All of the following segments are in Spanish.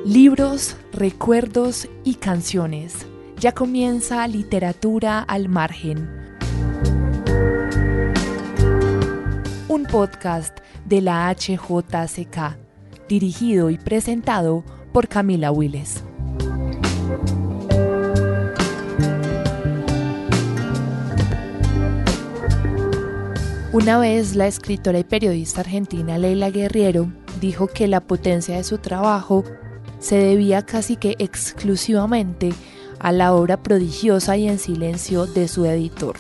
Libros, recuerdos y canciones. Ya comienza Literatura al Margen. Un podcast de la HJCK, dirigido y presentado por Camila Willes. Una vez la escritora y periodista argentina Leila Guerriero dijo que la potencia de su trabajo se debía casi que exclusivamente a la obra prodigiosa y en silencio de su editor.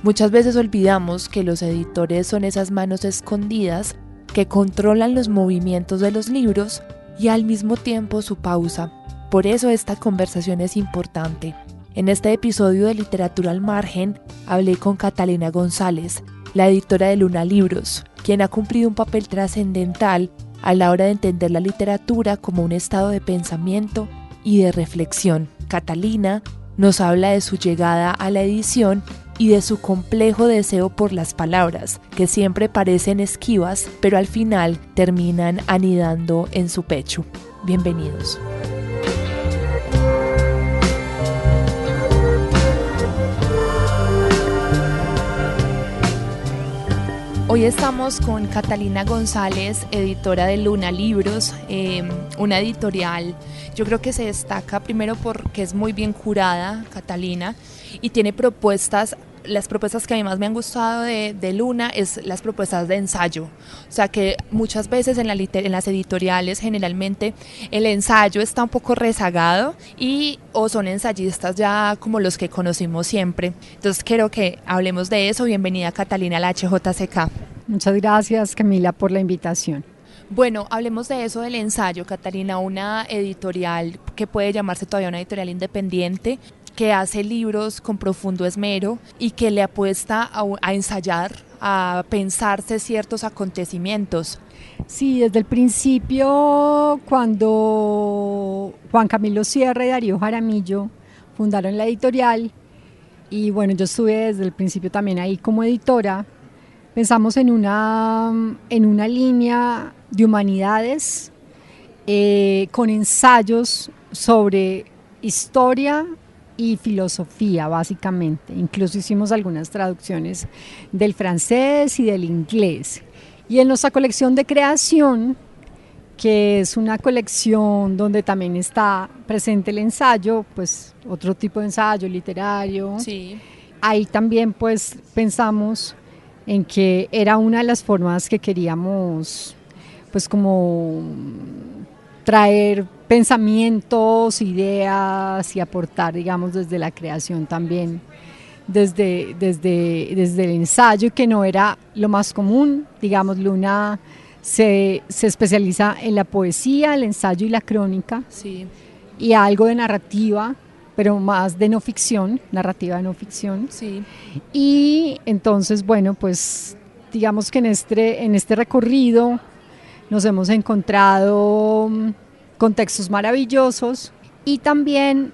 Muchas veces olvidamos que los editores son esas manos escondidas que controlan los movimientos de los libros y al mismo tiempo su pausa. Por eso esta conversación es importante. En este episodio de Literatura al Margen hablé con Catalina González, la editora de Luna Libros, quien ha cumplido un papel trascendental a la hora de entender la literatura como un estado de pensamiento y de reflexión. Catalina nos habla de su llegada a la edición y de su complejo deseo por las palabras, que siempre parecen esquivas, pero al final terminan anidando en su pecho. Bienvenidos. Hoy estamos con Catalina González, editora de Luna Libros, una editorial, yo creo que se destaca primero porque es muy bien curada, Catalina, y tiene propuestas. Las propuestas que a mí más me han gustado de Luna es las propuestas de ensayo. O sea que muchas veces en las editoriales generalmente el ensayo está un poco rezagado o son ensayistas ya como los que conocimos siempre. Entonces quiero que hablemos de eso. Bienvenida Catalina a la HJCK. Muchas gracias Camila por la invitación. Bueno, hablemos de eso del ensayo, Catalina, una editorial que puede llamarse todavía una editorial independiente, que hace libros con profundo esmero y que le apuesta a ensayar, a pensarse ciertos acontecimientos. Sí, desde el principio, cuando Juan Camilo Sierra y Darío Jaramillo fundaron la editorial, y bueno, yo estuve desde el principio también ahí como editora, pensamos en una línea de humanidades con ensayos sobre historia y filosofía, básicamente. Incluso hicimos algunas traducciones del francés y del inglés. Y en nuestra colección de creación, que es una colección donde también está presente el ensayo, pues otro tipo de ensayo literario. Sí. Ahí también pues pensamos en que era una de las formas que queríamos pues como traer pensamientos, ideas y aportar, digamos, desde la creación también, desde el ensayo, que no era lo más común. Digamos, Luna se especializa en la poesía, el ensayo y la crónica, sí, y algo de narrativa, pero más de no ficción, narrativa de no ficción. Sí. Y entonces, bueno, pues digamos que en este recorrido nos hemos encontrado con textos maravillosos, y también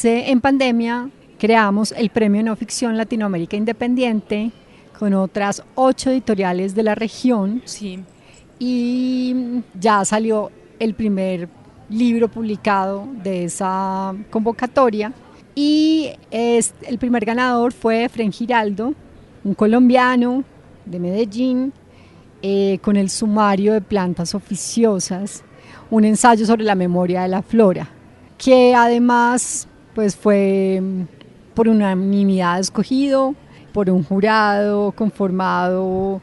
en pandemia creamos el Premio No Ficción Latinoamérica Independiente con otras 8 editoriales de la región. Sí. Y ya salió el primer libro publicado de esa convocatoria, y el primer ganador fue Efren Giraldo, un colombiano de Medellín, con el sumario de plantas oficiosas, un ensayo sobre la memoria de la flora, que además pues fue por unanimidad escogido por un jurado conformado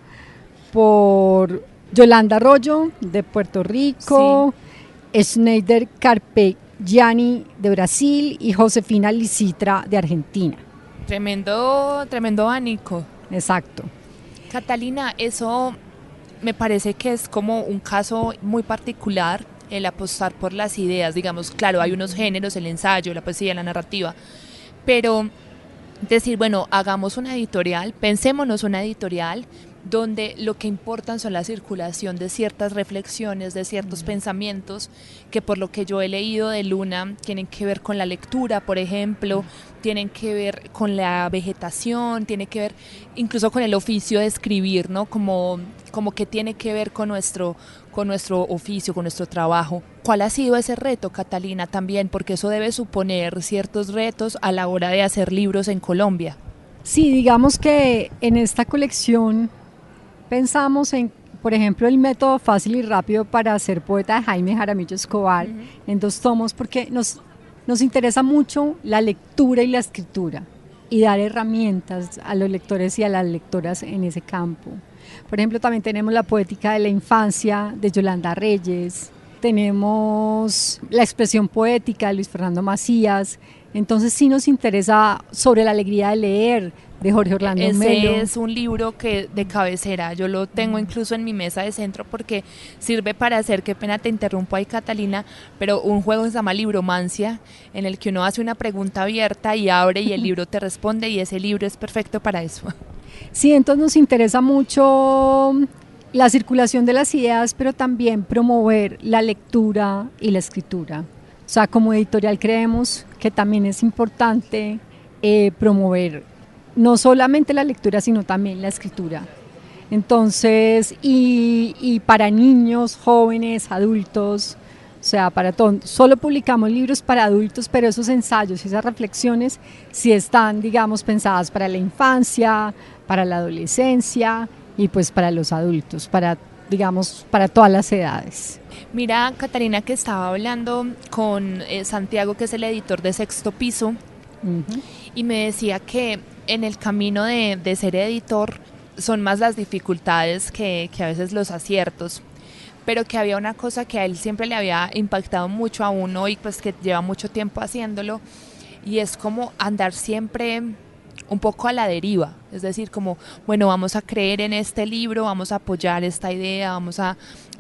por Yolanda Arroyo de Puerto Rico, sí, Schneider Carpegiani de Brasil y Josefina Licitra de Argentina. Tremendo abanico. Exacto. Catalina, eso me parece que es como un caso muy particular, el apostar por las ideas. Digamos, claro, hay unos géneros, el ensayo, la poesía, la narrativa, pero decir, bueno, hagamos una editorial, pensémonos una editorial donde lo que importan son la circulación de ciertas reflexiones, de ciertos pensamientos, que por lo que yo he leído de Luna tienen que ver con la lectura, por ejemplo, tienen que ver con la vegetación, tiene que ver incluso con el oficio de escribir, ¿no? Como que tiene que ver con nuestro oficio, con nuestro trabajo. ¿Cuál ha sido ese reto, Catalina, también? Porque eso debe suponer ciertos retos a la hora de hacer libros en Colombia. Sí, digamos que en esta colección pensamos en, por ejemplo, el método fácil y rápido para ser poeta de Jaime Jaramillo Escobar, en 2 tomos, porque nos interesa mucho la lectura y la escritura y dar herramientas a los lectores y a las lectoras en ese campo. Por ejemplo, también tenemos la poética de la infancia de Yolanda Reyes, tenemos la expresión poética de Luis Fernando Macías. Entonces sí nos interesa sobre la alegría de leer de Jorge Orlando Melo. Ese es un libro que de cabecera, yo lo tengo incluso en mi mesa de centro porque sirve para hacer, qué pena te interrumpo ahí, Catalina, pero un juego que se llama Libromancia, en el que uno hace una pregunta abierta y abre y el libro te responde, y ese libro es perfecto para eso. Sí, entonces nos interesa mucho la circulación de las ideas, pero también promover la lectura y la escritura. O sea, como editorial creemos que también es importante promover no solamente la lectura, sino también la escritura. Entonces, y para niños, jóvenes, adultos, o sea, para todos. Solo publicamos libros para adultos, pero esos ensayos y esas reflexiones sí están, digamos, pensadas para la infancia, para la adolescencia y pues para los adultos, para, digamos, para todas las edades. Mira, Catalina, que estaba hablando con Santiago, que es el editor de Sexto Piso, y me decía que en el camino de ser editor son más las dificultades que a veces los aciertos, pero que había una cosa que a él siempre le había impactado mucho a uno y pues que lleva mucho tiempo haciéndolo, y es como andar siempre un poco a la deriva, es decir, como, bueno, vamos a creer en este libro, vamos a apoyar esta idea, vamos a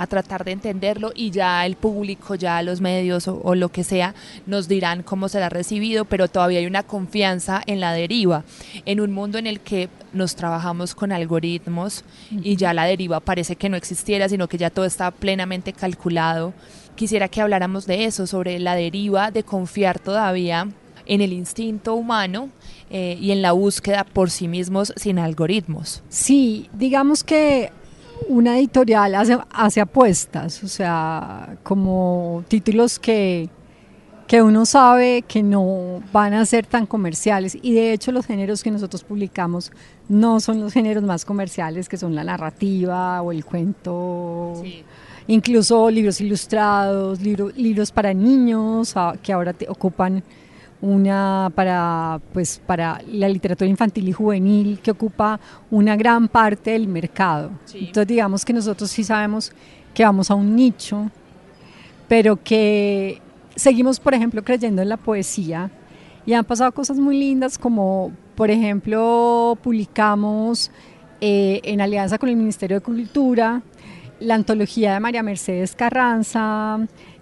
tratar de entenderlo, y ya el público, ya los medios o lo que sea, nos dirán cómo será recibido, pero todavía hay una confianza en la deriva, en un mundo en el que nos trabajamos con algoritmos y ya la deriva parece que no existiera, sino que ya todo está plenamente calculado. Quisiera que habláramos de eso, sobre la deriva de confiar todavía en el instinto humano y en la búsqueda por sí mismos sin algoritmos. Sí, digamos que una editorial hace apuestas, o sea, como títulos que uno sabe que no van a ser tan comerciales, y de hecho los géneros que nosotros publicamos no son los géneros más comerciales, que son la narrativa o el cuento. Sí. Incluso libros ilustrados, libros para niños, que ahora ocupan para la literatura infantil y juvenil, que ocupa una gran parte del mercado. Sí. Entonces digamos que nosotros sí sabemos que vamos a un nicho, pero que seguimos, por ejemplo, creyendo en la poesía, y han pasado cosas muy lindas, como por ejemplo publicamos en alianza con el Ministerio de Cultura la antología de María Mercedes Carranza,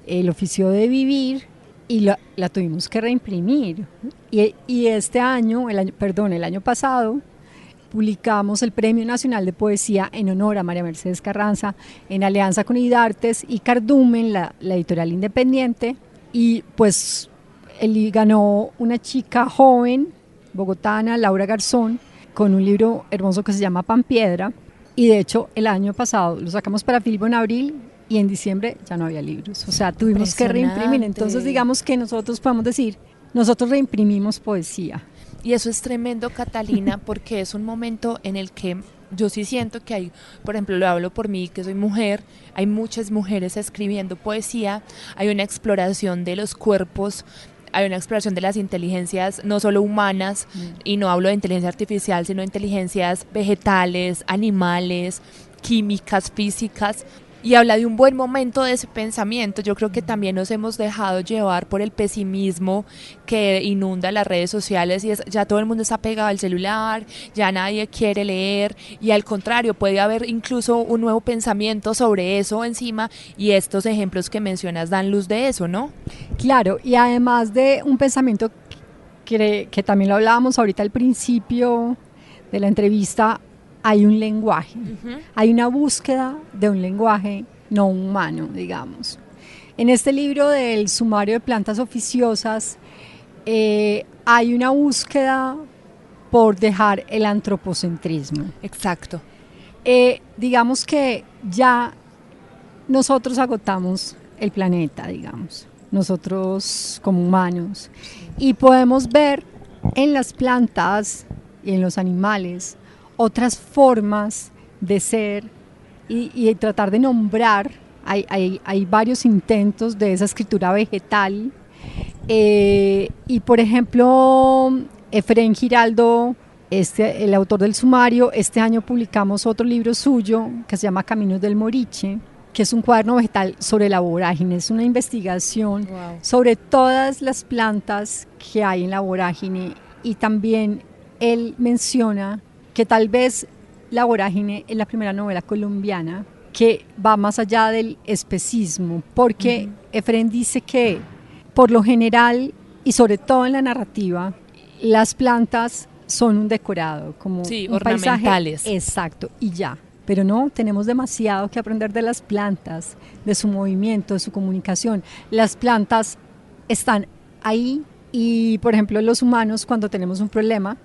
El oficio de vivir, y la tuvimos que reimprimir, y este año, el año pasado, publicamos el Premio Nacional de Poesía en honor a María Mercedes Carranza, en alianza con Idartes y Cardumen, la editorial independiente, y pues ganó una chica joven, bogotana, Laura Garzón, con un libro hermoso que se llama Pan Piedra, y de hecho el año pasado lo sacamos para Filbo en abril, y en diciembre ya no había libros, o sea, tuvimos que reimprimir. Entonces digamos que nosotros podemos decir, nosotros reimprimimos poesía. Y eso es tremendo, Catalina, porque es un momento en el que yo sí siento que hay, por ejemplo, lo hablo por mí, que soy mujer, hay muchas mujeres escribiendo poesía, hay una exploración de los cuerpos, hay una exploración de las inteligencias no solo humanas, y no hablo de inteligencia artificial, sino de inteligencias vegetales, animales, químicas, físicas, y habla de un buen momento de ese pensamiento. Yo creo que también nos hemos dejado llevar por el pesimismo que inunda las redes sociales, y ya todo el mundo está pegado al celular, ya nadie quiere leer, y al contrario, puede haber incluso un nuevo pensamiento sobre eso encima, y estos ejemplos que mencionas dan luz de eso, ¿no? Claro, y además de un pensamiento que también lo hablábamos ahorita al principio de la entrevista, hay un lenguaje, Ujú. hay una búsqueda de un lenguaje no humano, digamos. En este libro del Sumario de Plantas Oficiosas hay una búsqueda por dejar el antropocentrismo. Exacto. Digamos que ya nosotros agotamos el planeta, digamos, nosotros como humanos, y podemos ver en las plantas y en los animales otras formas de ser y tratar de nombrar. Hay varios intentos de esa escritura vegetal, y por ejemplo Efrén Giraldo, el autor del Sumario, este año publicamos otro libro suyo que se llama Caminos del Moriche, que es un cuaderno vegetal sobre la vorágine, es una investigación sobre todas las plantas que hay en la vorágine, y también él menciona que tal vez la vorágine es la primera novela colombiana que va más allá del especismo, porque Efrén dice que por lo general y sobre todo en la narrativa, las plantas son un decorado, como un ornamentales. Paisaje, exacto, y ya. Pero no, tenemos demasiado que aprender de las plantas, de su movimiento, de su comunicación. Las plantas están ahí y, por ejemplo, los humanos cuando tenemos un problema,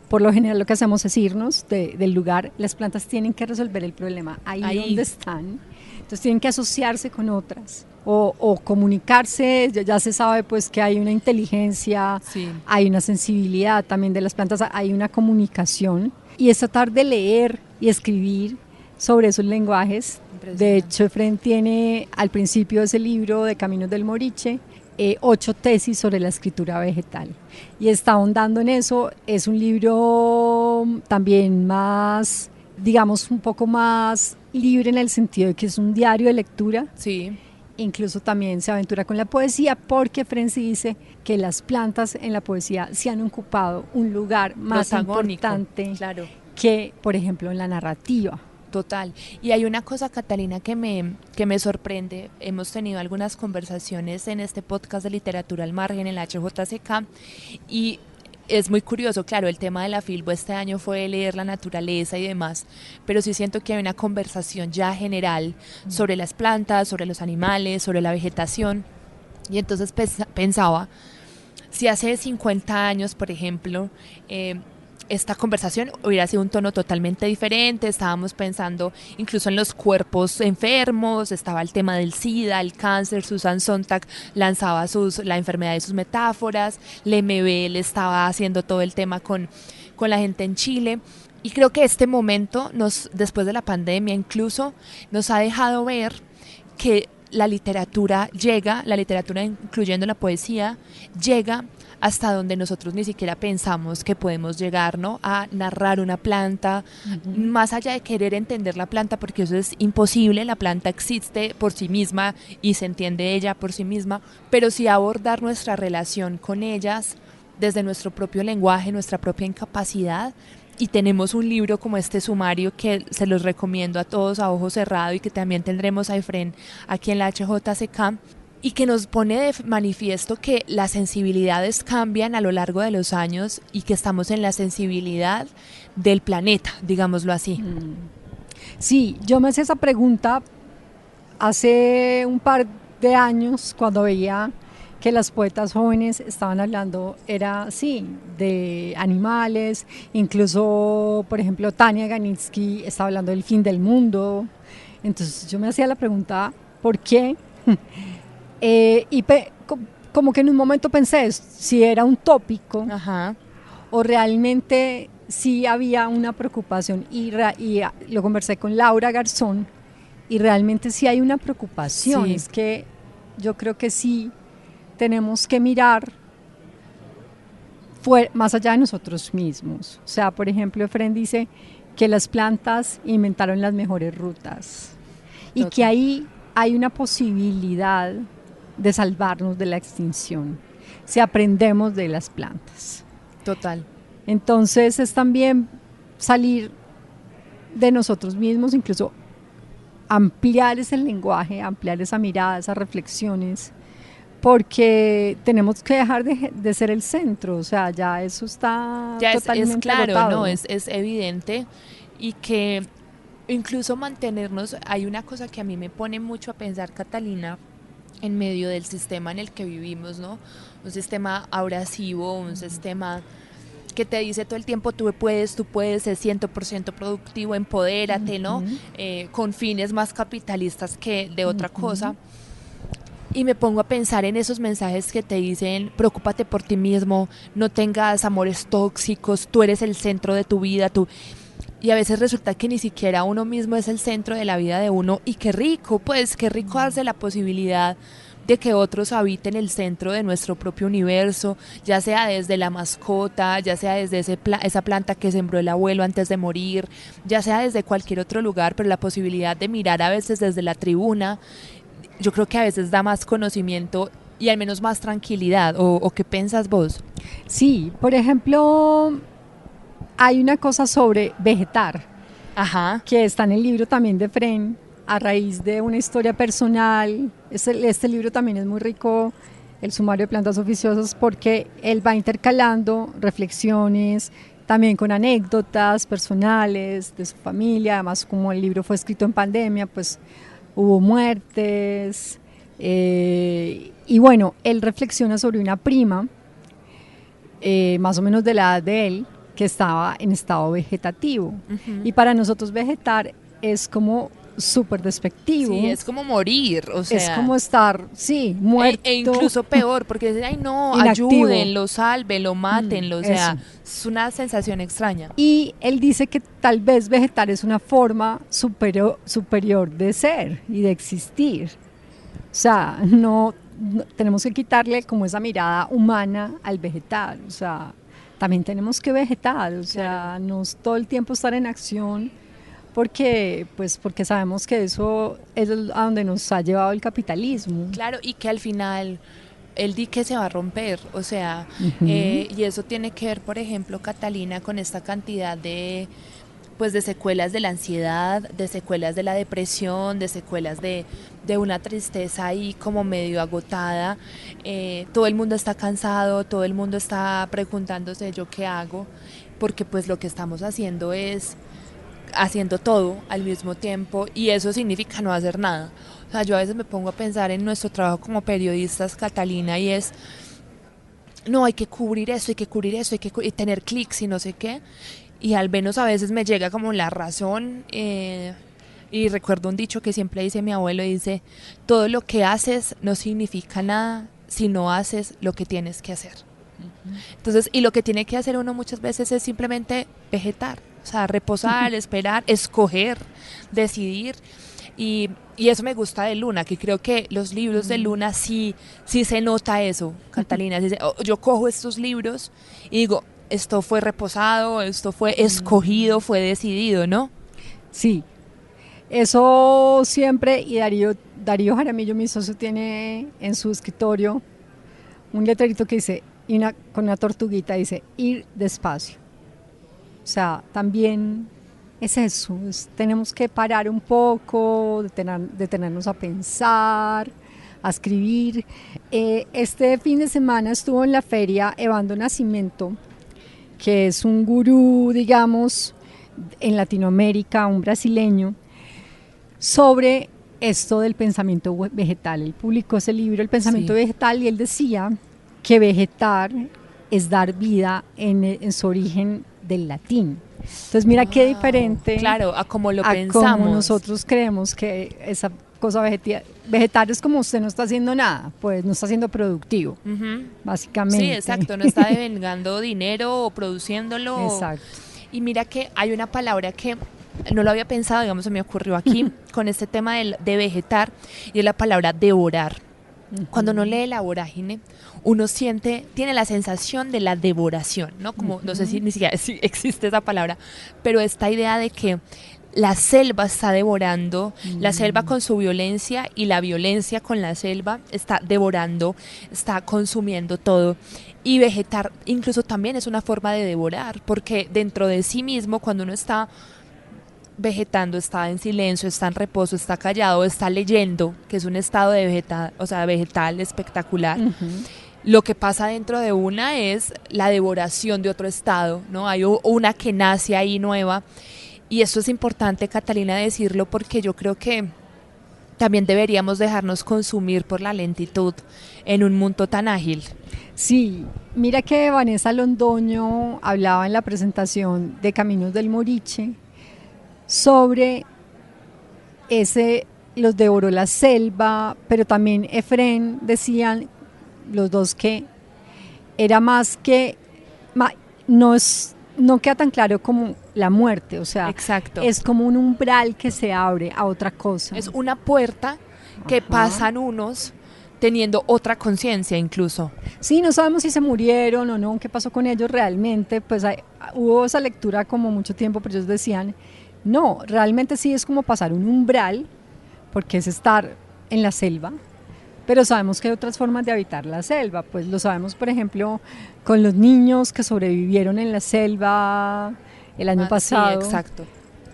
por lo general lo que hacemos es irnos del lugar. Las plantas tienen que resolver el problema ahí donde están. Entonces tienen que asociarse con otras o comunicarse. Ya se sabe pues que hay una inteligencia, hay una sensibilidad también de las plantas, hay una comunicación, y es tratar de leer y escribir sobre esos lenguajes. De hecho, Efrén tiene al principio de ese libro de Caminos del Moriche 8 tesis sobre la escritura vegetal y está ahondando en eso. Es un libro también más, digamos, un poco más libre en el sentido de que es un diario de lectura. Sí. Incluso también se aventura con la poesía, porque Frenzy dice que las plantas en la poesía se han ocupado un lugar más importante, claro, que, por ejemplo, en la narrativa. Total. Y hay una cosa, Catalina, que me sorprende. Hemos tenido algunas conversaciones en este podcast de Literatura al Margen, en la HJCK, y es muy curioso. Claro, el tema de la Filbo este año fue leer la naturaleza y demás, pero sí siento que hay una conversación ya general sobre las plantas, sobre los animales, sobre la vegetación. Y entonces pensaba, si hace 50 años, por ejemplo, esta conversación hubiera sido un tono totalmente diferente. Estábamos pensando incluso en los cuerpos enfermos, estaba el tema del SIDA, el cáncer. Susan Sontag lanzaba la enfermedad de sus metáforas, Lemebel estaba haciendo todo el tema con la gente en Chile. Y creo que este momento, después de la pandemia incluso, nos ha dejado ver que la literatura incluyendo la poesía, llega hasta donde nosotros ni siquiera pensamos que podemos llegar, ¿no? A narrar una planta, más allá de querer entender la planta, porque eso es imposible. La planta existe por sí misma y se entiende ella por sí misma, pero sí abordar nuestra relación con ellas desde nuestro propio lenguaje, nuestra propia incapacidad. Y tenemos un libro como este Sumario que se los recomiendo a todos a ojo cerrado, y que también tendremos a Efrén aquí en la HJCK, y que nos pone de manifiesto que las sensibilidades cambian a lo largo de los años y que estamos en la sensibilidad del planeta, digámoslo así. Sí, yo me hacía esa pregunta hace un par de años cuando veía que las poetas jóvenes estaban hablando, de animales. Incluso, por ejemplo, Tania Ganitsky estaba hablando del fin del mundo. Entonces yo me hacía la pregunta, ¿por qué? Como que en un momento pensé si era un tópico. Ajá. O realmente sí había una preocupación, y lo conversé con Laura Garzón, y realmente sí hay una preocupación. Es que yo creo que sí tenemos que mirar más allá de nosotros mismos. O sea, por ejemplo, Efrén dice que las plantas inventaron las mejores rutas. Y que ahí hay una posibilidad de salvarnos de la extinción si aprendemos de las plantas. Total. Entonces es también salir de nosotros mismos, incluso ampliar ese lenguaje, ampliar esa mirada, esas reflexiones, porque tenemos que dejar de ser el centro. O sea, ya eso está ya totalmente es claro, agotado. ¿no? Es evidente. y que incluso mantenernos, hay una cosa que a mí me pone mucho a pensar, Catalina, en medio del sistema en el que vivimos, ¿no? Un sistema abrasivo, un sistema que te dice todo el tiempo tú puedes ser 100% productivo, empodérate, ¿no? Con fines más capitalistas que de otra cosa. Y me pongo a pensar en esos mensajes que te dicen, preocúpate por ti mismo, no tengas amores tóxicos, tú eres el centro de tu vida, tú... Y a veces resulta que ni siquiera uno mismo es el centro de la vida de uno, y qué rico, pues qué rico darse la posibilidad de que otros habiten el centro de nuestro propio universo, ya sea desde la mascota, ya sea desde esa planta que sembró el abuelo antes de morir, ya sea desde cualquier otro lugar, pero la posibilidad de mirar a veces desde la tribuna, yo creo que a veces da más conocimiento y al menos más tranquilidad. ¿O qué piensas vos? Sí, por ejemplo, hay una cosa sobre vegetar, Ajá, que está en el libro también de Fren, a raíz de una historia personal. Este libro también es muy rico, el sumario de plantas oficiosas, porque él va intercalando reflexiones, también con anécdotas personales de su familia. Además, como el libro fue escrito en pandemia, pues hubo muertes. Y bueno, él reflexiona sobre una prima, más o menos de la edad de él, que estaba en estado vegetativo. Y para nosotros vegetar es como súper despectivo. Sí, es como morir, o sea. Es como estar, sí, muerto. E incluso peor, porque dicen, ay no, inactivo. Ayúdenlo, sálvenlo, mátenlo, o sea, es una sensación extraña. Y él dice que tal vez vegetar es una forma superior de ser y de existir. O sea, no tenemos que quitarle como esa mirada humana al vegetal. O sea, también tenemos que vegetar, o sea, claro, no todo el tiempo estar en acción, porque sabemos que eso es a donde nos ha llevado el capitalismo. Claro, y que al final el dique se va a romper, o sea, y eso tiene que ver, por ejemplo, Catalina, con esta cantidad de secuelas de la ansiedad, de secuelas de la depresión, de secuelas de una tristeza ahí como medio agotada. Todo el mundo está cansado, todo el mundo está preguntándose yo qué hago, porque pues lo que estamos haciendo es haciendo todo al mismo tiempo, y eso significa no hacer nada. O sea, yo a veces me pongo a pensar en nuestro trabajo como periodistas, Catalina, y es, no, hay que cubrir eso, hay que cubrir eso, hay que tener clics y no sé qué. Y al menos a veces me llega como la razón, y recuerdo un dicho que siempre dice mi abuelo, dice, todo lo que haces no significa nada si no haces lo que tienes que hacer. Entonces, y lo que tiene que hacer uno muchas veces es simplemente vegetar, o sea, reposar, esperar, escoger, decidir. Y eso me gusta de Luna, que creo que los libros de Luna sí se nota eso, Catalina. Yo cojo estos libros y digo, esto fue reposado, esto fue escogido, fue decidido, ¿no? Sí, eso siempre. Y Darío Jaramillo, mi socio, tiene en su escritorio un letrerito que dice, con una tortuguita, dice, ir despacio. O sea, también es eso, tenemos que parar un poco, detenernos a pensar, a escribir. Este fin de semana estuvo en la feria Evando Nascimento, que es un gurú, digamos, en Latinoamérica, un brasileño, sobre esto del pensamiento vegetal. Él publicó ese libro, El pensamiento vegetal, y él decía que vegetar es dar vida en su origen del latín. Entonces mira qué diferente, claro, a como lo pensamos, como nosotros creemos que esa cosa vegetar es como usted no está haciendo nada, pues no está siendo productivo, básicamente. Sí, exacto, no está devengando dinero o produciéndolo. Exacto. Y mira que hay una palabra que no lo había pensado, digamos, se me ocurrió aquí con este tema de vegetar, y es la palabra devorar. Cuando uno lee La Vorágine, uno tiene la sensación de la devoración, ¿no? Como, no sé si ni siquiera si existe esa palabra, pero esta idea de que la selva está devorando, la selva con su violencia y la violencia con la selva está devorando, está consumiendo todo. Y vegetar incluso también es una forma de devorar, porque dentro de sí mismo, cuando uno está vegetando, está en silencio, está en reposo, está callado, está leyendo, que es un estado de vegetal espectacular. Lo que pasa dentro de una es la devoración de otro estado, ¿no? Hay una que nace ahí nueva, Y esto es importante, Catalina, decirlo porque yo creo que también deberíamos dejarnos consumir por la lentitud en un mundo tan ágil. Sí, mira que Vanessa Londoño hablaba en la presentación de Caminos del Moriche sobre los devoró la selva, pero también Efrén decían los dos que era más que, no queda tan claro como la muerte, o sea, exacto, es como un umbral que se abre a otra cosa. Es una puerta que Ajá. pasan unos teniendo otra conciencia incluso. Sí, no sabemos si se murieron o no, qué pasó con ellos realmente, pues hubo esa lectura como mucho tiempo, pero ellos decían, no, realmente sí es como pasar un umbral, porque es estar en la selva, pero sabemos que hay otras formas de habitar la selva, pues lo sabemos por ejemplo con los niños que sobrevivieron en la selva el año pasado. Sí, exacto.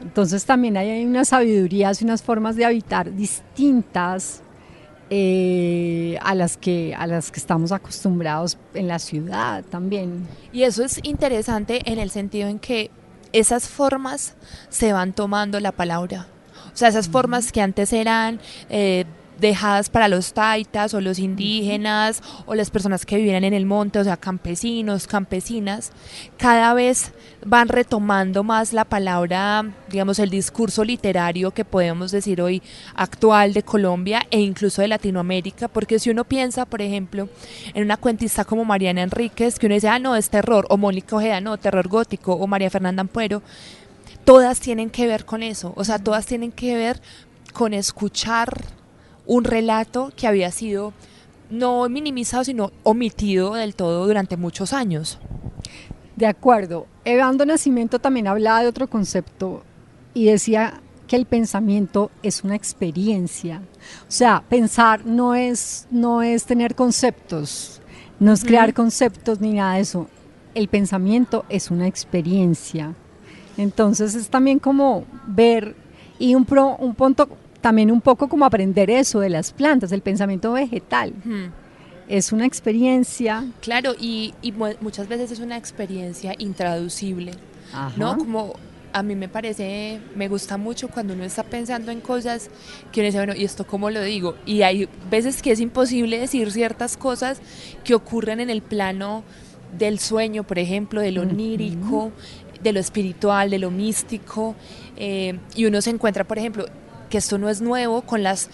Entonces también hay unas sabidurías y unas formas de habitar distintas a las que estamos acostumbrados en la ciudad también. Y eso es interesante en el sentido en que esas formas se van tomando la palabra. O sea, esas formas que antes eran dejadas para los taitas o los indígenas o las personas que vivían en el monte, o sea, campesinos, campesinas, cada vez van retomando más la palabra, digamos, el discurso literario que podemos decir hoy actual de Colombia e incluso de Latinoamérica, porque si uno piensa, por ejemplo, en una cuentista como Mariana Enríquez, que uno dice, no, es terror, o Mónica Ojeda, no, terror gótico, o María Fernanda Ampuero, todas tienen que ver con eso, o sea, todas tienen que ver con escuchar un relato que había sido no minimizado, sino omitido del todo durante muchos años. De acuerdo. Evando Nascimento también hablaba de otro concepto y decía que el pensamiento es una experiencia. O sea, pensar no es tener conceptos, no es crear conceptos ni nada de eso. El pensamiento es una experiencia. Entonces es también como ver y un punto también un poco como aprender eso de las plantas, el pensamiento vegetal. Es una experiencia. Claro, y muchas veces es una experiencia intraducible, Ajá. ¿no? Como a mí me gusta mucho cuando uno está pensando en cosas que uno dice, bueno, ¿y esto cómo lo digo? Y hay veces que es imposible decir ciertas cosas que ocurren en el plano del sueño, por ejemplo, de lo onírico, de lo espiritual, de lo místico, y uno se encuentra, por ejemplo, que esto no es nuevo con los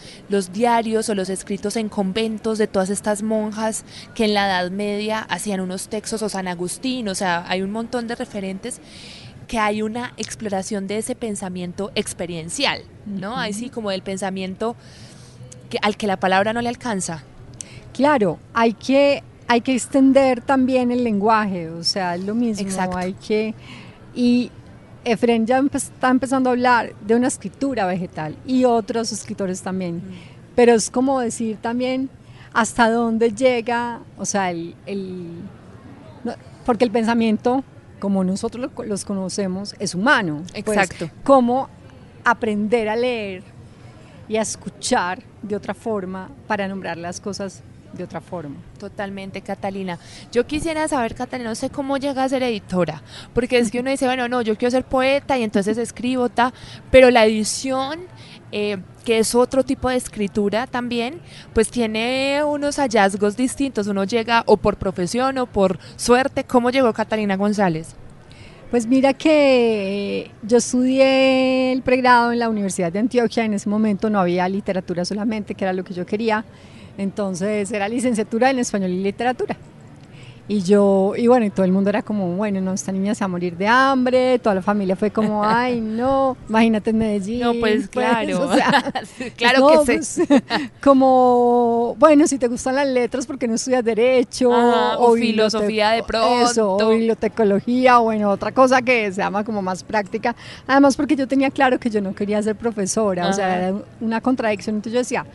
diarios o los escritos en conventos de todas estas monjas que en la Edad Media hacían unos textos, o San Agustín, o sea, hay un montón de referentes que hay una exploración de ese pensamiento experiencial, ¿no? Ahí sí, como del pensamiento al que la palabra no le alcanza. Claro, hay que extender también el lenguaje, o sea, es lo mismo. Exacto. Y Efrén ya está empezando a hablar de una escritura vegetal y otros escritores también, pero es como decir también hasta dónde llega, o sea, porque el pensamiento, como nosotros los conocemos, es humano. Exacto. Pues, cómo aprender a leer y a escuchar de otra forma para nombrar las cosas de otra forma. Totalmente, Catalina. Yo quisiera saber, Catalina, no sé cómo llega a ser editora, porque es que uno dice, bueno, no, yo quiero ser poeta y entonces escribo, pero la edición, que es otro tipo de escritura también, pues tiene unos hallazgos distintos. Uno llega o por profesión o por suerte. ¿Cómo llegó Catalina González? Pues mira que yo estudié el pregrado en la Universidad de Antioquia, en ese momento no había literatura solamente, que era lo que yo quería. Entonces era licenciatura en español y literatura. Y bueno, y todo el mundo era como, bueno, no, esta niña se va a morir de hambre, toda la familia fue como, ay, no, imagínate en Medellín. No, pues claro, o sea, claro no, que sí. Pues, como, bueno, si te gustan las letras, ¿por qué no estudias Derecho? O filosofía de pronto. Eso, o bibliotecología, o bueno, otra cosa que se llama como más práctica. Además, porque yo tenía claro que yo no quería ser profesora, o sea, era una contradicción. Entonces yo decía,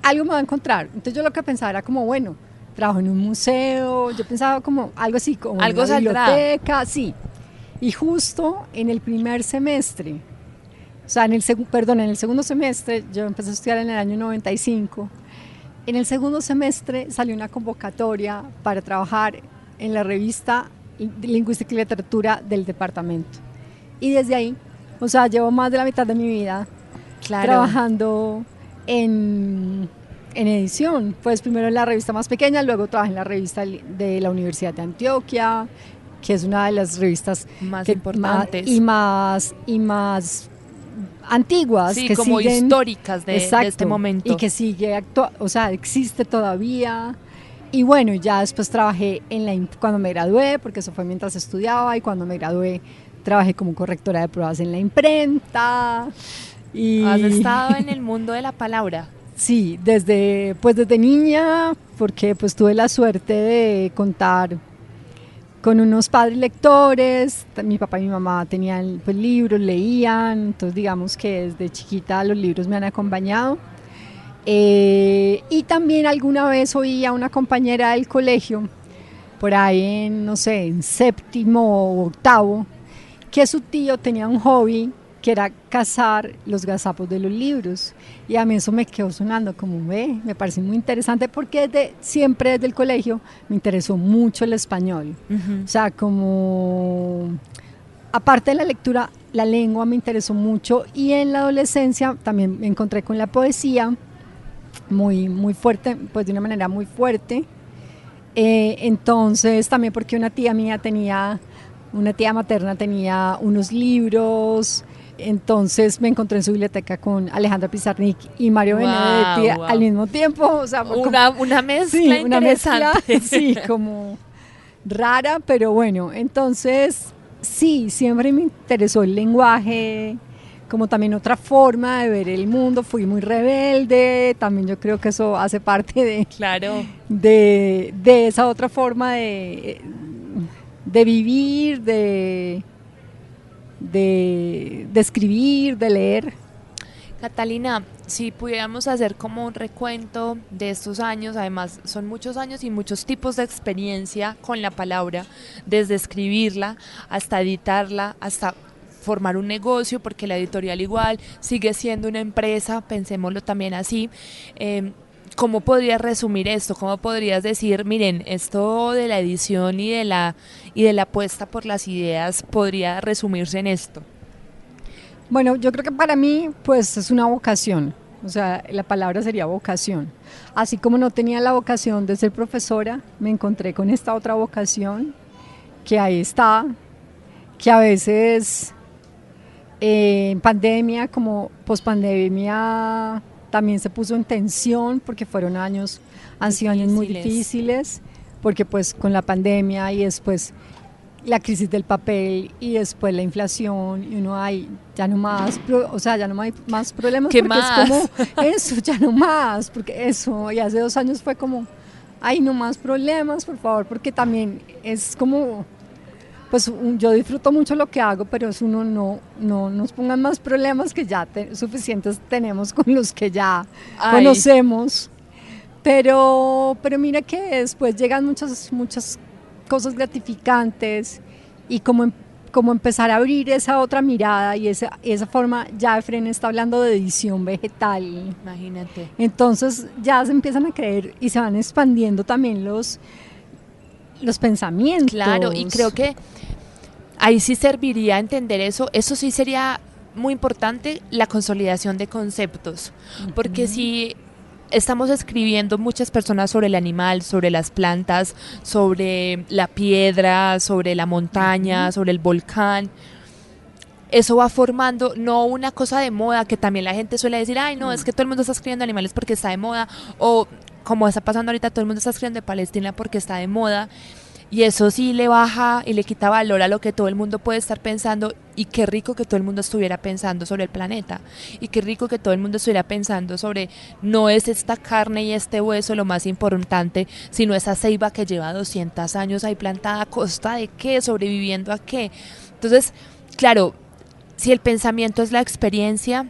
algo me va a encontrar. Entonces yo lo que pensaba era como, bueno, trabajo en un museo, yo pensaba como algo así, como algo en una biblioteca, saldrá. sí. Y justo en el primer semestre, o sea, en el segundo semestre, yo empecé a estudiar en el año 95, en el segundo semestre salió una convocatoria para trabajar en la revista Lingüística y Literatura del departamento. Y desde ahí O sea, llevo más de la mitad de mi vida trabajando en edición. Pues primero en la revista más pequeña, luego trabajé en la revista de la Universidad de Antioquia, que es una de las revistas más importantes y más antiguas, sí, que como siguen, históricas de este momento. Y que sigue o sea, existe todavía. Y bueno, ya después trabajé cuando me gradué, porque eso fue mientras estudiaba, y cuando me gradué trabajé como correctora de pruebas en la imprenta. Y has estado en el mundo de la palabra. Sí, desde niña, porque pues tuve la suerte de contar con unos padres lectores. Mi papá y mi mamá tenían pues libros, leían, entonces digamos que desde chiquita los libros me han acompañado. Y también alguna vez oí a una compañera del colegio, por ahí en, no sé, en séptimo o octavo, que su tío tenía un hobby que era cazar los gazapos de los libros, y a mí eso me quedó sonando como me parece muy interesante, porque siempre desde el colegio me interesó mucho el español. O sea, como aparte de la lectura, la lengua me interesó mucho, y en la adolescencia también me encontré con la poesía muy, muy fuerte, pues de una manera muy fuerte. Entonces también porque una tía materna tenía unos libros, entonces me encontré en su biblioteca con Alejandra Pizarnik y Mario Benedetti al mismo tiempo. O sea, una mezcla interesante. Sí, como rara, pero bueno, entonces sí, siempre me interesó el lenguaje, como también otra forma de ver el mundo. Fui muy rebelde, también yo creo que eso hace parte de esa otra forma de vivir, de escribir, de leer. Catalina, si pudiéramos hacer como un recuento de estos años, además son muchos años y muchos tipos de experiencia con la palabra, desde escribirla hasta editarla, hasta formar un negocio, porque la editorial igual sigue siendo una empresa, pensémoslo también así. ¿Cómo podrías resumir esto? ¿Cómo podrías decir, miren, esto de la edición y de la apuesta por las ideas podría resumirse en esto? Bueno, yo creo que para mí pues es una vocación, o sea, la palabra sería vocación. Así como no tenía la vocación de ser profesora, me encontré con esta otra vocación que ahí está, que a veces en pandemia, como pospandemia, también se puso en tensión, porque han sido años muy difíciles, porque pues con la pandemia y después la crisis del papel y después la inflación, y uno ya no hay más problemas, ¿Qué porque más? es como eso, ya no más, porque eso, y hace 2 años fue como, no más problemas, por favor, porque también es como, pues yo disfruto mucho lo que hago, pero es uno no nos pongan más problemas, que ya suficientes tenemos con los que ya conocemos. Pero mira que después llegan muchas cosas gratificantes, y como empezar a abrir esa otra mirada y esa forma. Ya Efren está hablando de edición vegetal. Imagínate. Entonces ya se empiezan a creer y se van expandiendo también los pensamientos. Claro, y creo que ahí sí serviría entender eso. Eso sí sería muy importante, la consolidación de conceptos, porque si estamos escribiendo muchas personas sobre el animal, sobre las plantas, sobre la piedra, sobre la montaña, sobre el volcán, eso va formando no una cosa de moda, que también la gente suele decir, ay no, es que todo el mundo está escribiendo animales porque está de moda, o como está pasando ahorita, todo el mundo está escribiendo de Palestina porque está de moda. Y eso sí le baja y le quita valor a lo que todo el mundo puede estar pensando. Y qué rico que todo el mundo estuviera pensando sobre el planeta, y qué rico que todo el mundo estuviera pensando sobre, no es esta carne y este hueso lo más importante, sino esa ceiba que lleva 200 años ahí plantada, ¿a costa de qué? ¿Sobreviviendo a qué? Entonces, claro, si el pensamiento es la experiencia,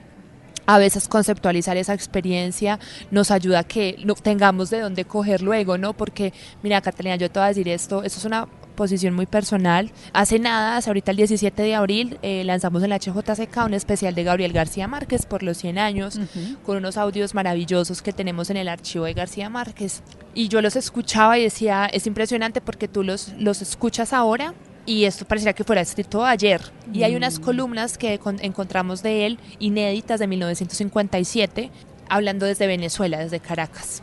a veces conceptualizar esa experiencia nos ayuda a que no tengamos de dónde coger luego, ¿no? Porque, mira, Catalina, yo te voy a decir esto es una posición muy personal. Hace ahorita el 17 de abril, lanzamos en la HJCK un especial de Gabriel García Márquez por los 100 años, con unos audios maravillosos que tenemos en el archivo de García Márquez. Y yo los escuchaba y decía, es impresionante porque tú los escuchas ahora, y esto pareciera que fuera escrito ayer. Y hay unas columnas que encontramos de él, inéditas de 1957, hablando desde Venezuela, desde Caracas.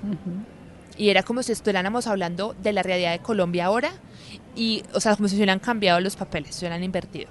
Y era como si estuviéramos hablando de la realidad de Colombia ahora, y, o sea, como si se hubieran cambiado los papeles, se hubieran invertido.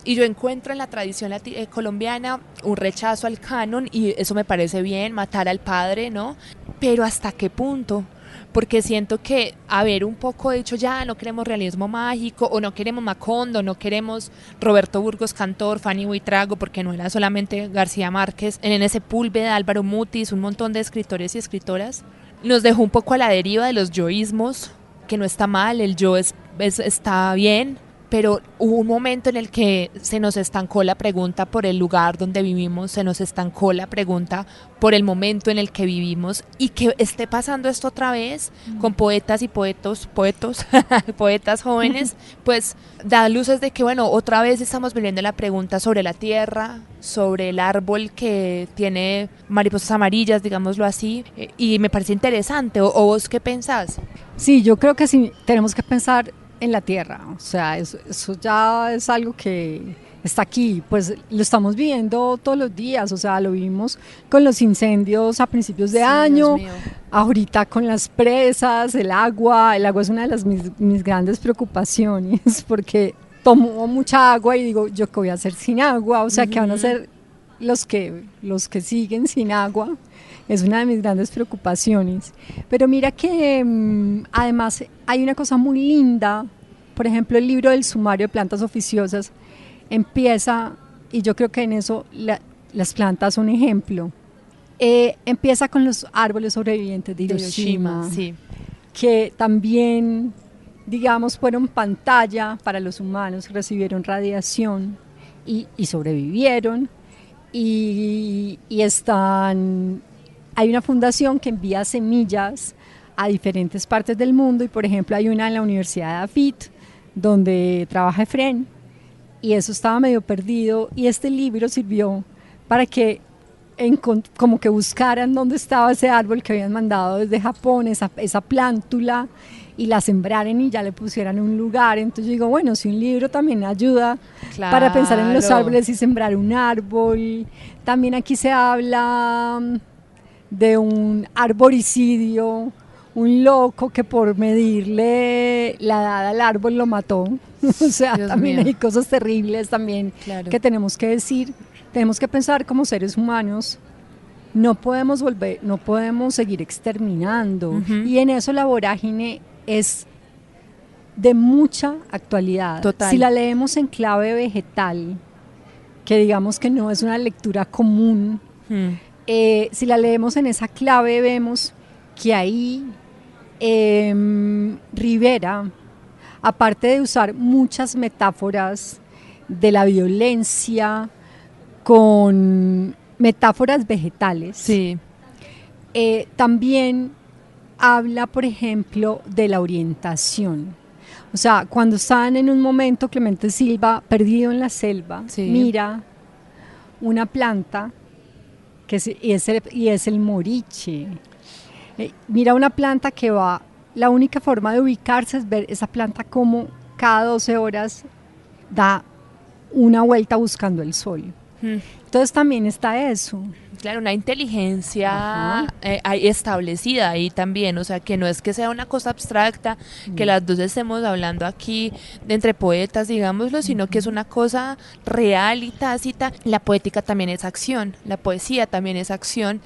Y yo encuentro en la tradición colombiana un rechazo al canon, y eso me parece bien, matar al padre, ¿no? Pero ¿hasta qué punto? Porque siento que haber un poco dicho ya no queremos realismo mágico, o no queremos Macondo, no queremos Roberto Burgos Cantor, Fanny Buitrago, porque no era solamente García Márquez, en Sepúlveda, Álvaro Mutis, un montón de escritores y escritoras, nos dejó un poco a la deriva de los yoísmos, que no está mal, el yo está bien, pero hubo un momento en el que se nos estancó la pregunta por el lugar donde vivimos, se nos estancó la pregunta por el momento en el que vivimos, y que esté pasando esto otra vez con poetas y poetas jóvenes, pues da luces de que, bueno, otra vez estamos viviendo la pregunta sobre la tierra, sobre el árbol que tiene mariposas amarillas, digámoslo así, y me parece interesante. ¿O vos qué pensás? Sí, yo creo que sí, tenemos que pensar en la tierra, o sea, eso ya es algo que está aquí, pues lo estamos viviendo todos los días, o sea, lo vimos con los incendios a principios de año, ahorita con las presas, el agua es una de las mis grandes preocupaciones, porque tomo mucha agua y digo, ¿yo qué voy a hacer sin agua? O sea, ¿qué van a hacer los que siguen sin agua? Es una de mis grandes preocupaciones. Pero mira que además hay una cosa muy linda, por ejemplo, el libro del Sumario de Plantas Oficiosas empieza, y yo creo que en eso las plantas son ejemplo, empieza con los árboles sobrevivientes de Hiroshima, sí, que también, digamos, fueron pantalla para los humanos, recibieron radiación y sobrevivieron, y están... Hay una fundación que envía semillas a diferentes partes del mundo, y por ejemplo hay una en la Universidad de Afit, donde trabaja Efrén, y eso estaba medio perdido, y este libro sirvió para que como que buscaran dónde estaba ese árbol que habían mandado desde Japón, esa plántula, y la sembraran y ya le pusieran un lugar. Entonces yo digo, bueno, si un libro también ayuda para pensar en los árboles y sembrar un árbol. También aquí se habla de un arboricidio, un loco que por medirle la edad al árbol lo mató. O sea, Dios también mío. Hay cosas terribles también que tenemos que decir, tenemos que pensar como seres humanos, no podemos seguir exterminando, y en eso la vorágine es de mucha actualidad. Total. Si la leemos en clave vegetal, que digamos que no es una lectura común, si la leemos en esa clave, vemos que ahí Rivera, aparte de usar muchas metáforas de la violencia con metáforas vegetales, sí. También habla, por ejemplo, de la orientación. O sea, cuando están en un momento, Clemente Silva, perdido en la selva, sí. Mira una planta y es el moriche. Mira una planta que va, la única forma de ubicarse es ver esa planta como cada 12 horas da una vuelta buscando el sol. Entonces también está eso. Claro, una inteligencia establecida ahí también, o sea, que no es que sea una cosa abstracta, que las dos estemos hablando aquí entre poetas, digámoslo, sino que es una cosa real y tácita. La poética también es acción, la poesía también es acción,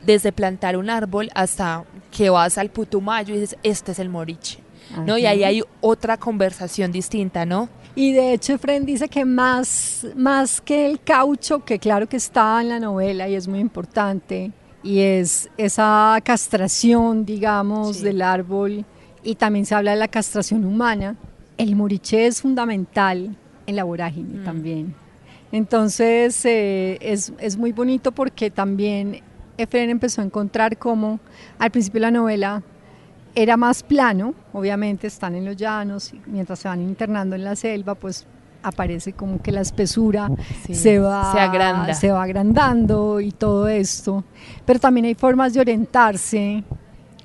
desde plantar un árbol hasta que vas al Putumayo y dices, este es el moriche, ¿no? Y ahí hay otra conversación distinta, ¿no? Y de hecho Efrén dice que más que el caucho, que claro que está en la novela y es muy importante, y es esa castración, digamos, sí. del árbol, y también se habla de la castración humana, el moriche es fundamental en la vorágine también. Entonces es muy bonito porque también Efrén empezó a encontrar cómo al principio de la novela era más plano, obviamente están en los llanos, y mientras se van internando en la selva, pues aparece como que la espesura se va agrandando y todo esto. Pero también hay formas de orientarse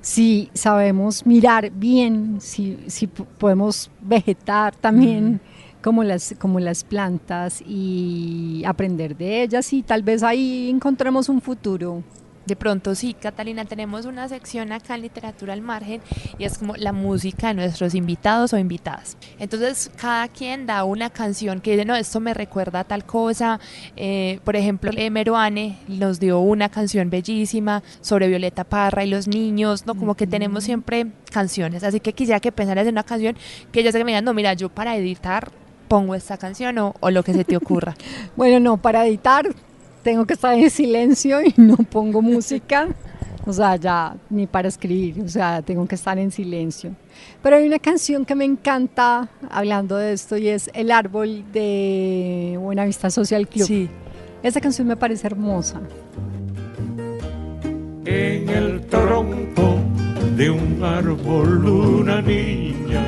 si sabemos mirar bien, si podemos vegetar también como las plantas y aprender de ellas, y tal vez ahí encontremos un futuro. De pronto sí, Catalina, tenemos una sección acá en Literatura al Margen y es como la música de nuestros invitados o invitadas. Entonces cada quien da una canción que dice, no, esto me recuerda a tal cosa. Por ejemplo, Meruane nos dio una canción bellísima sobre Violeta Parra y los niños, ¿no? Como que tenemos siempre canciones, así que quisiera que pensaras en una canción que ella se me diga, no, mira, yo para editar pongo esta canción o lo que se te ocurra. Bueno, no, para editar tengo que estar en silencio y no pongo música, o sea, ya ni para escribir, o sea, tengo que estar en silencio. Pero hay una canción que me encanta hablando de esto y es El Árbol de Buenavista Social Club. Sí. Esa canción me parece hermosa. En el tronco de un árbol una niña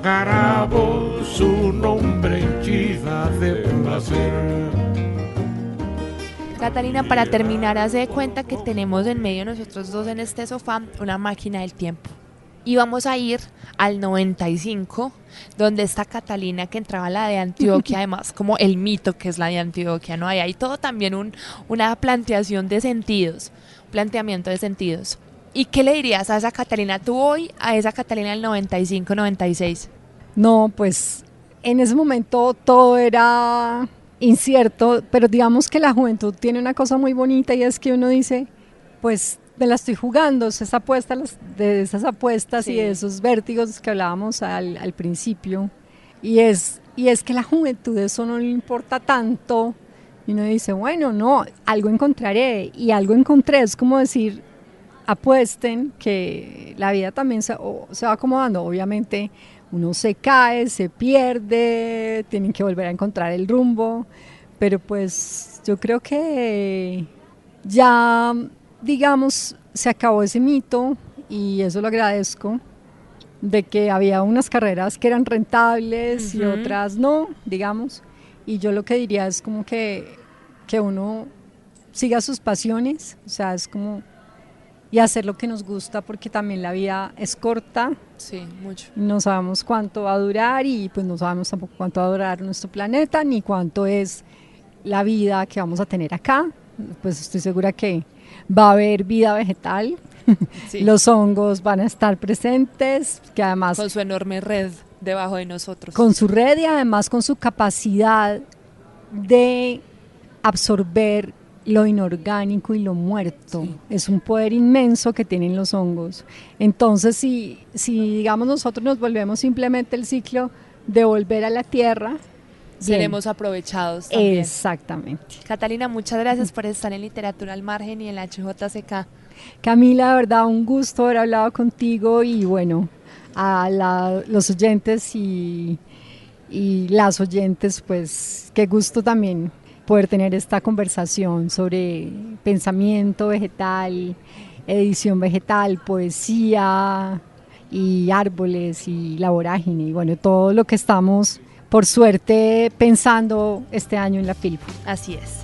grabó su nombre henchida de placer. Catalina, para terminar, haz de cuenta que tenemos en medio nosotros dos en este sofá una máquina del tiempo. Y vamos a ir al 95, donde está Catalina que entraba a la de Antioquia, además como el mito que es la de Antioquia, ¿no? Hay todo también una planteación de sentidos, planteamiento de sentidos. ¿Y qué le dirías a esa Catalina tú hoy, a esa Catalina del 95, 96? No, pues en ese momento todo era incierto, pero digamos que la juventud tiene una cosa muy bonita y es que uno dice, pues me la estoy jugando, esa apuesta, de esas apuestas sí. Y de esos vértigos que hablábamos al principio, y es que la juventud eso no le importa tanto, y uno dice, bueno, no, algo encontraré, y algo encontré, es como decir, apuesten que la vida también se va acomodando, obviamente uno se cae, se pierde, tienen que volver a encontrar el rumbo, pero pues yo creo que ya, digamos, se acabó ese mito y eso lo agradezco, de que había unas carreras que eran rentables y otras no, digamos, y yo lo que diría es como que uno siga sus pasiones, o sea, es como, y hacer lo que nos gusta, porque también la vida es corta. Sí, mucho. No sabemos cuánto va a durar y pues no sabemos tampoco cuánto va a durar nuestro planeta, ni cuánto es la vida que vamos a tener acá. Pues estoy segura que va a haber vida vegetal, sí. Los hongos van a estar presentes, que además... Con su enorme red debajo de nosotros. Con su red y además con su capacidad de absorber lo inorgánico y lo muerto, sí. Es un poder inmenso que tienen los hongos. Entonces, si digamos nosotros nos volvemos simplemente el ciclo de volver a la tierra, seremos aprovechados también. Exactamente. Catalina, muchas gracias por estar en Literatura al Margen y en la HJCK. Camila, de verdad, un gusto haber hablado contigo y bueno, a los oyentes y las oyentes, pues qué gusto también poder tener esta conversación sobre pensamiento vegetal, edición vegetal, poesía y árboles y la vorágine y bueno, todo lo que estamos por suerte pensando este año en la FILPO. Así es.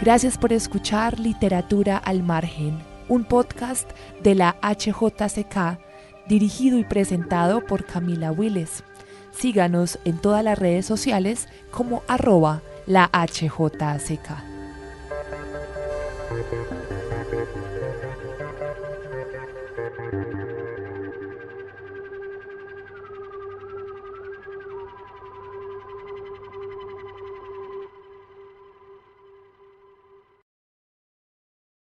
Gracias por escuchar Literatura al Margen, un podcast de la HJCK, dirigido y presentado por Camila Willes. Síganos en todas las redes sociales como @lahjck.